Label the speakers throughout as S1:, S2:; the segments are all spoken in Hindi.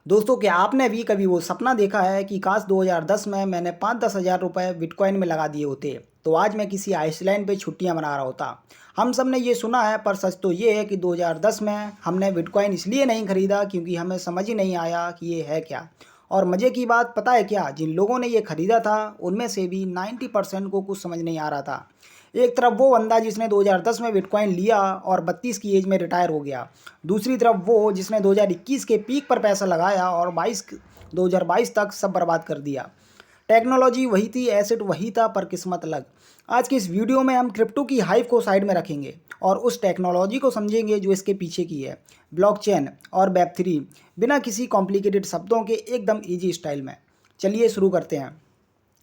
S1: दोस्तों, क्या आपने भी कभी वो सपना देखा है कि काश 2010 में मैंने 5-10 हज़ार रुपये बिटकॉइन में लगा दिए होते तो आज मैं किसी आइसलैंड पे छुट्टियां मना रहा होता। हम सब ने ये सुना है, पर सच तो ये है कि 2010 में हमने बिटकॉइन इसलिए नहीं खरीदा क्योंकि हमें समझ ही नहीं आया कि ये है क्या। और मज़े की बात पता है क्या, जिन लोगों ने ये खरीदा था उनमें से भी 90% को कुछ समझ नहीं आ रहा था। एक तरफ वो बंदा जिसने 2010 में बिटकॉइन लिया और 32 की एज में रिटायर हो गया। दूसरी तरफ वो जिसने 2021 के पीक पर पैसा लगाया और 2022 तक सब बर्बाद कर दिया। टेक्नोलॉजी वही थी, एसेट वही था, पर किस्मत अलग। आज की इस वीडियो में हम क्रिप्टो की हाइप को साइड में रखेंगे और उस टेक्नोलॉजी को समझेंगे जो इसके पीछे की है, ब्लॉकचेन और वेब 3, बिना किसी कॉम्प्लिकेटेड शब्दों के एकदम ईजी स्टाइल में। चलिए शुरू करते हैं।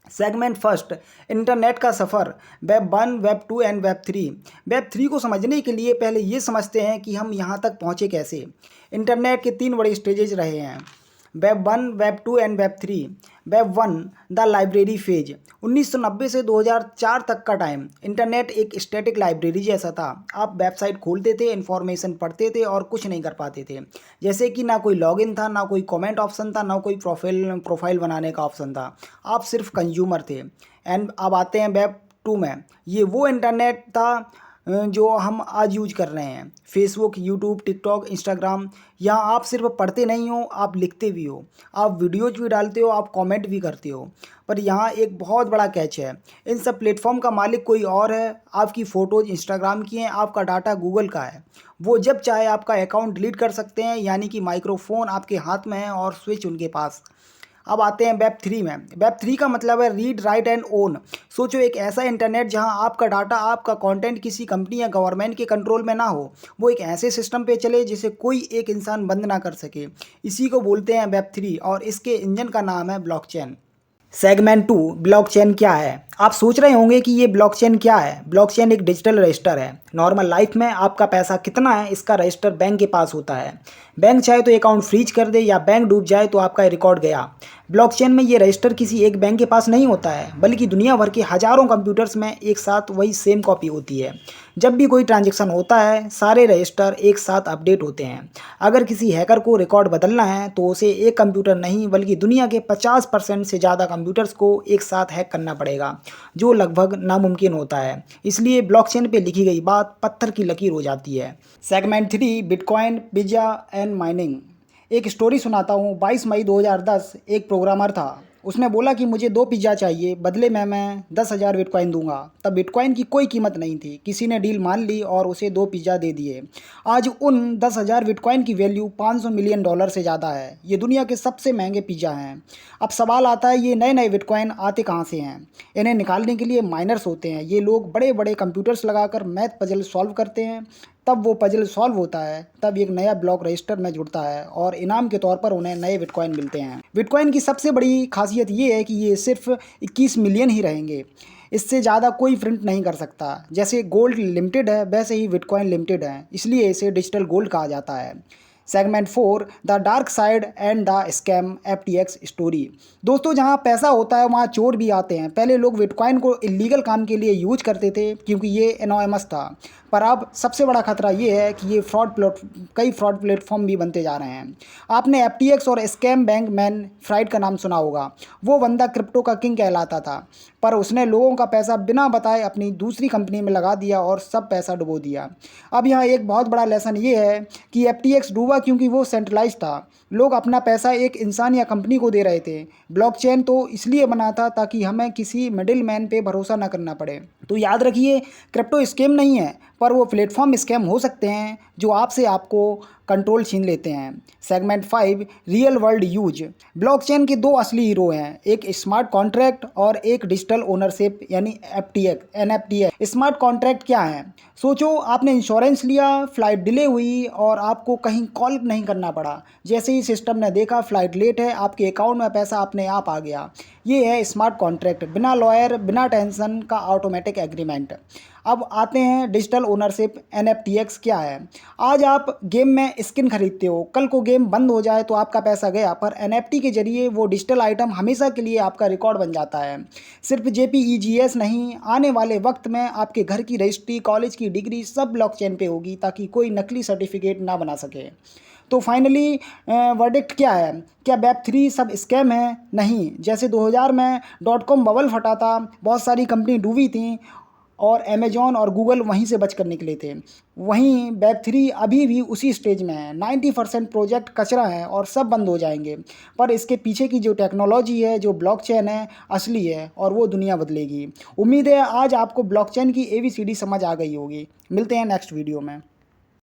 S1: सेगमेंट फर्स्ट, इंटरनेट का सफ़र, web 1, web 2 and web 3। Web 3 को समझने के लिए पहले ये समझते हैं कि हम यहाँ तक पहुँचे कैसे। इंटरनेट के 3 बड़े स्टेजेज रहे हैं, web 1, web 2 and web 3। Web 1, the library phase, 1990 से 2004 तक का टाइम। इंटरनेट एक स्टैटिक लाइब्रेरी जैसा था। आप वेबसाइट खोलते थे, इन्फॉर्मेशन पढ़ते थे और कुछ नहीं कर पाते थे। जैसे कि ना कोई लॉगिन था, ना कोई कमेंट ऑप्शन था, ना कोई प्रोफाइल बनाने का ऑप्शन था। आप सिर्फ कंज्यूमर थे। एंड अब आते हैं वेब 2 में। ये वो इंटरनेट था जो हम आज यूज कर रहे हैं, फेसबुक, यूट्यूब, टिकटॉक, इंस्टाग्राम। यहाँ आप सिर्फ पढ़ते नहीं हो, आप लिखते भी हो, आप वीडियोज भी डालते हो, आप कमेंट भी करते हो। पर यहाँ एक बहुत बड़ा कैच है, इन सब प्लेटफॉर्म का मालिक कोई और है। आपकी फ़ोटोज़ इंस्टाग्राम की हैं, आपका डाटा गूगल का है। वो जब चाहे आपका अकाउंट डिलीट कर सकते हैं, यानी कि माइक्रोफोन आपके हाथ में है और स्विच उनके पास। अब आते हैं वेब 3 में। वेब 3 का मतलब है रीड, राइट एंड ओन। सोचो, एक ऐसा इंटरनेट जहां आपका डाटा, आपका कंटेंट किसी कंपनी या गवर्नमेंट के कंट्रोल में ना हो। वो एक ऐसे सिस्टम पे चले जिसे कोई एक इंसान बंद ना कर सके। इसी को बोलते हैं वेब 3 और इसके इंजन का नाम है ब्लॉकचेन। सेगमेंट 2, ब्लॉकचेन क्या है। आप सोच रहे होंगे कि ये ब्लॉकचेन क्या है। ब्लॉकचेन एक डिजिटल रजिस्टर है। नॉर्मल लाइफ में आपका पैसा कितना है, इसका रजिस्टर बैंक के पास होता है। बैंक चाहे तो अकाउंट फ्रीज कर दे या बैंक डूब जाए तो आपका रिकॉर्ड गया। ब्लॉकचेन में ये रजिस्टर किसी एक बैंक के पास नहीं होता है, बल्कि दुनिया भर के हजारों कंप्यूटर्स में एक साथ वही सेम कॉपी होती है। जब भी कोई ट्रांजैक्शन होता है, सारे रजिस्टर एक साथ अपडेट होते हैं। अगर किसी हैकर को रिकॉर्ड बदलना है तो उसे एक कंप्यूटर नहीं, बल्कि दुनिया के 50% से ज़्यादा कंप्यूटर्स को एक साथ हैक करना पड़ेगा, जो लगभग नामुमकिन होता है। इसलिए ब्लॉकचेन पे लिखी गई बात पत्थर की लकीर हो जाती है। Segment 3, bitcoin, pizza and mining. एक स्टोरी सुनाता हूँ। 22 मई 2010 एक प्रोग्रामर था। उसने बोला कि मुझे 2 पिज़्ज़ा चाहिए, बदले में मैं 10,000 बिटकॉइन दूंगा। तब बिटकॉइन की कोई कीमत नहीं थी। किसी ने डील मान ली और उसे 2 पिज़्ज़ा दे दिए। आज उन 10,000 बिटकॉइन की वैल्यू $500 मिलियन से ज़्यादा है। ये दुनिया के सबसे महंगे पिज़्ज़ा हैं। अब सवाल आता है, ये नए नए बिटकॉइन आते कहाँ से हैं। इन्हें निकालने के लिए माइनर्स होते हैं। ये लोग बड़े बड़े कंप्यूटर्स लगाकर मैथ पजल सॉल्व करते हैं। तब वो पजल सॉल्व होता है, तब एक नया ब्लॉक रजिस्टर में जुड़ता है और इनाम के तौर पर उन्हें नए बिटकॉइन मिलते हैं। बिटकॉइन की सबसे बड़ी खासियत ये है कि ये सिर्फ 21 मिलियन ही रहेंगे। इससे ज़्यादा कोई प्रिंट नहीं कर सकता। जैसे गोल्ड लिमिटेड है, वैसे ही बिटकॉइन लिमिटेड है, इसलिए इसे डिजिटल गोल्ड कहा जाता है। Segment 4, the dark side and the scam FTX story. दोस्तों, जहाँ पैसा होता है वहाँ चोर भी आते हैं। पहले लोग बिटकॉइन को इलीगल काम के लिए यूज करते थे क्योंकि ये एनोनिमस था। पर अब सबसे बड़ा खतरा ये है कि ये कई फ्रॉड प्लेटफॉर्म भी बनते जा रहे हैं। आपने FTX और स्कैम बैंक मैन फ्राइड का नाम सुना होगा। वो बंदा क्रिप्टो का किंग कहलाता था, पर उसने लोगों का पैसा बिना बताए अपनी दूसरी कंपनी में लगा दिया और सब पैसा डुबो दिया। अब यहाँ एक बहुत बड़ा लेसन ये है कि FTX डूबा क्योंकि वो सेंट्रलाइज था। लोग अपना पैसा एक इंसान या कंपनी को दे रहे थे। ब्लॉकचेन तो इसलिए बना था ताकि हमें किसी मिडिल मैन पे भरोसा ना करना पड़े। तो याद रखिए, क्रिप्टो स्कैम नहीं है, पर वो प्लेटफॉर्म स्कैम हो सकते हैं जो आपसे आपको कंट्रोल छीन लेते हैं। Segment 5, real world use. Blockchain के 2 असली हीरो हैं, एक स्मार्ट कॉन्ट्रैक्ट और एक डिजिटल ओनरशिप यानी FTX NFT। स्मार्ट कॉन्ट्रैक्ट क्या है। सोचो, आपने इंश्योरेंस लिया, फ्लाइट डिले हुई और आपको कहीं कॉल नहीं करना पड़ा। जैसे ही सिस्टम ने देखा फ्लाइट लेट है, आपके अकाउंट में पैसा अपने आप आ गया। ये है स्मार्ट कॉन्ट्रैक्ट, बिना लॉयर, बिना टेंशन का ऑटोमेटिक एग्रीमेंट। अब आते हैं डिजिटल ओनरशिप NFTX क्या है। आज आप गेम में स्किन खरीदते हो, कल को गेम बंद हो जाए तो आपका पैसा गया, पर NFT के जरिए वो डिजिटल आइटम हमेशा के लिए आपका रिकॉर्ड बन जाता है। सिर्फ JPEGs नहीं, आने वाले वक्त में आपके घर की रजिस्ट्री, कॉलेज की डिग्री सब ब्लॉकचेन पे होगी ताकि कोई नकली सर्टिफिकेट ना बना सके। तो फाइनली वर्डिक्ट क्या है? क्या वेब 3 सब स्कैम है? नहीं। जैसे 2000 में .com बबल फटा था, बहुत सारी कंपनी डूबी थी और अमेजॉन और गूगल वहीं से बच कर निकले थे। वहीं वेब 3 अभी भी उसी स्टेज में है। 90% प्रोजेक्ट कचरा है और सब बंद हो जाएंगे। पर इसके पीछे की जो टेक्नोलॉजी है, जो ब्लॉकचेन है, असली है और वो दुनिया बदलेगी। उम्मीद है आज आपको ब्लॉकचेन की ABCD समझ आ गई होगी। मिलते हैं नेक्स्ट वीडियो में।